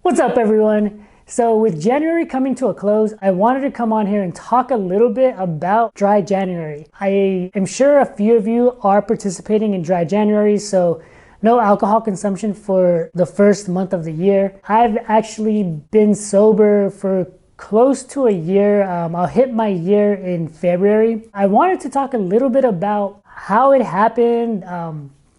What's up, everyone? So with January coming to a close, I wanted to come on here and talk a little bit about dry January. I am sure a few of you are participating in dry January, so no alcohol consumption for the first month of the year. I've actually been sober for close to a year. I'll hit my year in February. I wanted to talk a little bit about how it happened,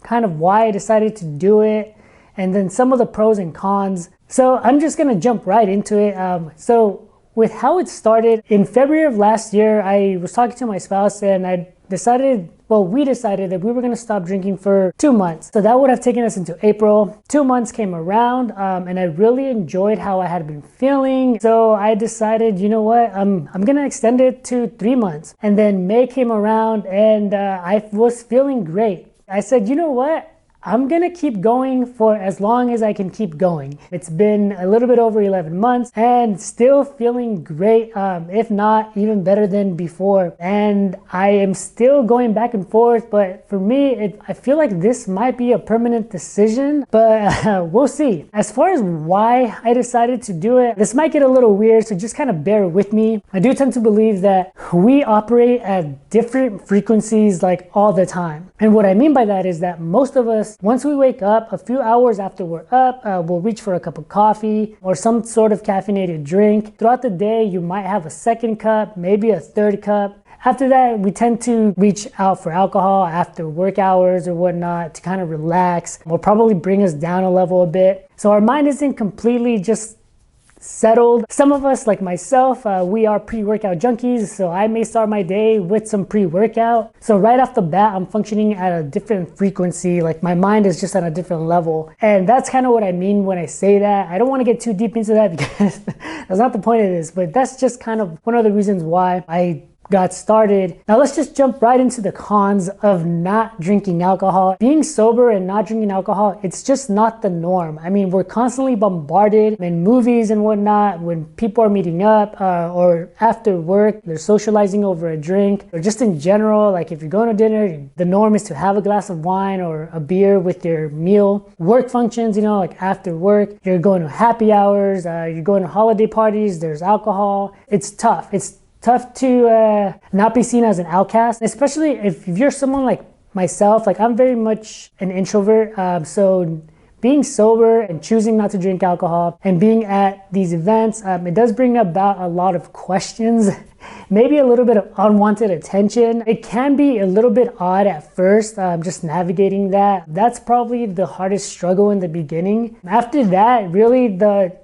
kind of why I decided to do it, and then some of the pros and cons. So I'm just gonna jump right into it. So with how it started, in February of last year, I was talking to my spouse and we decided that we were gonna stop drinking for 2 months. So that would have taken us into April. 2 months came around and I really enjoyed how I had been feeling. So I decided, you know what, I'm gonna extend it to 3 months. And then May came around and I was feeling great. I said, you know what? I'm gonna keep going for as long as I can keep going. It's been a little bit over 11 months and still feeling great, if not even better than before. And I am still going back and forth, but for me, I feel like this might be a permanent decision, but we'll see. As far as why I decided to do it, this might get a little weird, so just kind of bear with me. I do tend to believe that we operate at different frequencies like all the time. And what I mean by that is that most of us, once we wake up, a few hours after we're up, we'll reach for a cup of coffee or some sort of caffeinated drink. Throughout the day, you might have a second cup, maybe a third cup. After that, we tend to reach out for alcohol after work hours or whatnot to kind of relax or probably bring us down a level a bit. So our mind isn't completely just settled. Some of us, like myself, we are pre-workout junkies, so I may start my day with some pre-workout. So right off the bat, I'm functioning at a different frequency, like my mind is just at a different level. And that's kind of what I mean when I say that. I don't want to get too deep into that because that's not the point of this, but that's just kind of one of the reasons why I got started. Now let's just jump right into the cons of not drinking alcohol. Being sober and not drinking alcohol, it's just not the norm. I mean, we're constantly bombarded in movies and whatnot when people are meeting up or after work, they're socializing over a drink, or just in general, like if you're going to dinner, the norm is to have a glass of wine or a beer with your meal. Work functions, like after work, you're going to happy hours, you're going to holiday parties, there's alcohol. It's tough. It's tough to not be seen as an outcast, especially if you're someone like myself. Like I'm very much an introvert, so being sober and choosing not to drink alcohol and being at these events, it does bring about a lot of questions, maybe a little bit of unwanted attention. It can be a little bit odd at first, just navigating that. That's probably the hardest struggle in the beginning. After that, really the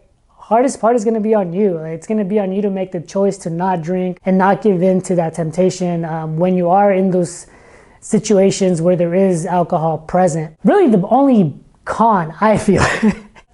hardest part is going to be on you. It's going to be on you to make the choice to not drink and not give in to that temptation when you are in those situations where there is alcohol present. Really the only con, I feel.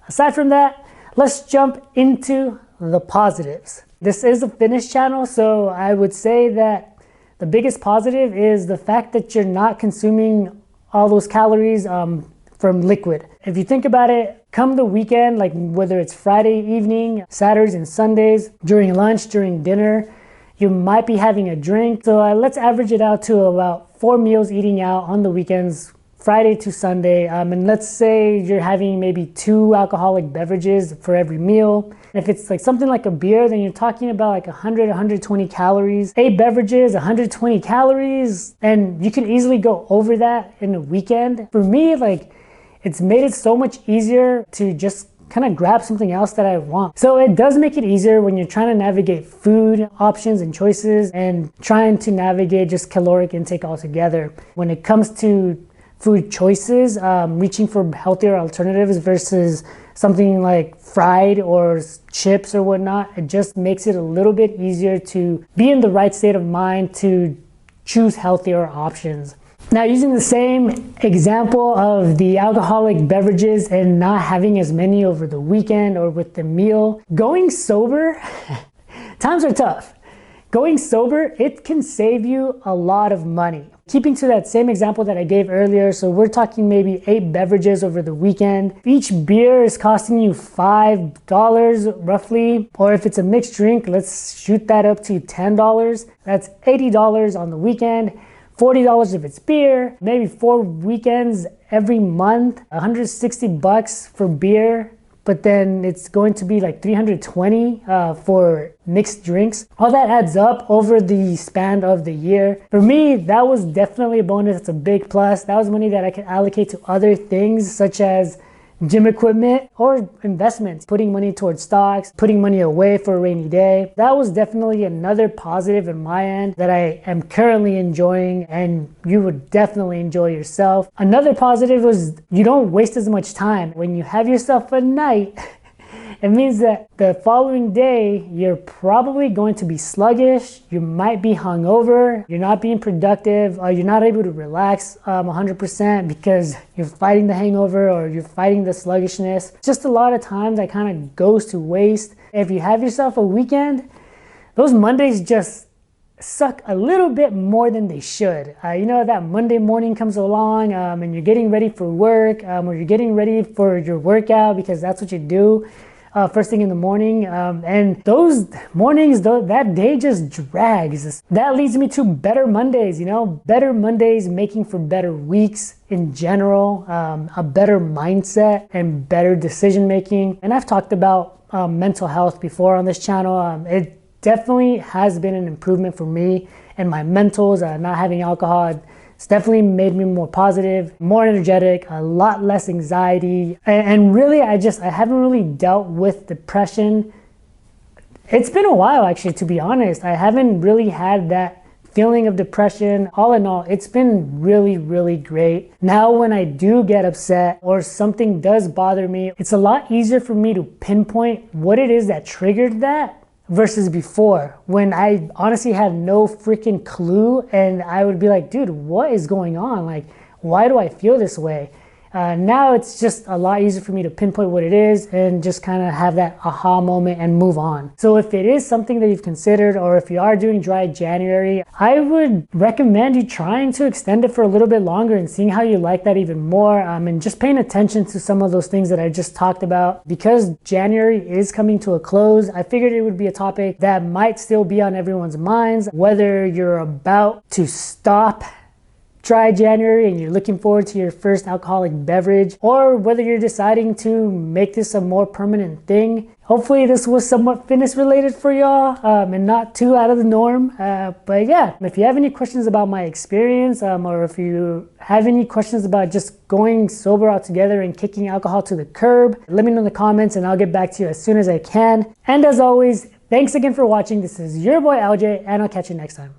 Aside from that, let's jump into the positives. This is a fitness channel, so I would say that the biggest positive is the fact that you're not consuming all those calories from liquid. If you think about it, come the weekend, like whether it's Friday evening, Saturdays and Sundays, during lunch, during dinner, you might be having a drink. So let's average it out to about 4 meals eating out on the weekends, Friday to Sunday. And let's say you're having maybe 2 alcoholic beverages for every meal. If it's like something like a beer, then you're talking about like 100, 120 calories. 8 beverages, 120 calories, and you can easily go over that in a weekend. For me, it's made it so much easier to just kind of grab something else that I want. So it does make it easier when you're trying to navigate food options and choices and trying to navigate just caloric intake altogether. When it comes to food choices, reaching for healthier alternatives versus something like fried or chips or whatnot, it just makes it a little bit easier to be in the right state of mind to choose healthier options. Now, using the same example of the alcoholic beverages and not having as many over the weekend or with the meal, going sober, times are tough. Going sober, it can save you a lot of money. Keeping to that same example that I gave earlier, so we're talking maybe 8 beverages over the weekend. Each beer is costing you $5 roughly, or if it's a mixed drink, let's shoot that up to $10. That's $80 on the weekend. $40 if it's beer, maybe 4 weekends every month, $160 for beer but then it's going to be like 320 for mixed drinks. All that adds up over the span of the year. For me, that was definitely a bonus. It's a big plus. That was money that I could allocate to other things such as gym equipment or investments, putting money towards stocks, putting money away for a rainy day. That was definitely another positive in my end that I am currently enjoying, and you would definitely enjoy yourself. Another positive was you don't waste as much time. When you have yourself a night, it means that the following day, you're probably going to be sluggish, you might be hungover, you're not being productive, or you're not able to relax 100% because you're fighting the hangover or you're fighting the sluggishness. Just a lot of time that kind of goes to waste. If you have yourself a weekend, those Mondays just suck a little bit more than they should. You know, that Monday morning comes along and you're getting ready for work or you're getting ready for your workout because that's what you do. First thing in the morning, and those mornings, that day just drags. That leads me to better Mondays, you know, better Mondays making for better weeks in general, a better mindset and better decision making. And I've talked about mental health before on this channel. It definitely has been an improvement for me and my mentals, not having alcohol. It's definitely made me more positive, more energetic, a lot less anxiety. And really, I haven't really dealt with depression. It's been a while, actually, to be honest. I haven't really had that feeling of depression. All in all, it's been really, really great. Now, when I do get upset or something does bother me, it's a lot easier for me to pinpoint what it is that triggered that versus before, when I honestly had no freaking clue, and I would be like, dude, what is going on? Like, why do I feel this way? Now it's just a lot easier for me to pinpoint what it is and just kind of have that aha moment and move on. So if it is something that you've considered, or if you are doing dry January, I would recommend you trying to extend it for a little bit longer and seeing how you like that even more, and just paying attention to some of those things that I just talked about. Because January is coming to a close, I figured it would be a topic that might still be on everyone's minds, whether you're about to stop dry January and you're looking forward to your first alcoholic beverage, or whether you're deciding to make this a more permanent thing. Hopefully this was somewhat fitness related for y'all, and not too out of the norm. But yeah, if you have any questions about my experience, or if you have any questions about just going sober altogether and kicking alcohol to the curb, let me know in the comments and I'll get back to you as soon as I can. And as always, thanks again for watching. This is your boy LJ, and I'll catch you next time.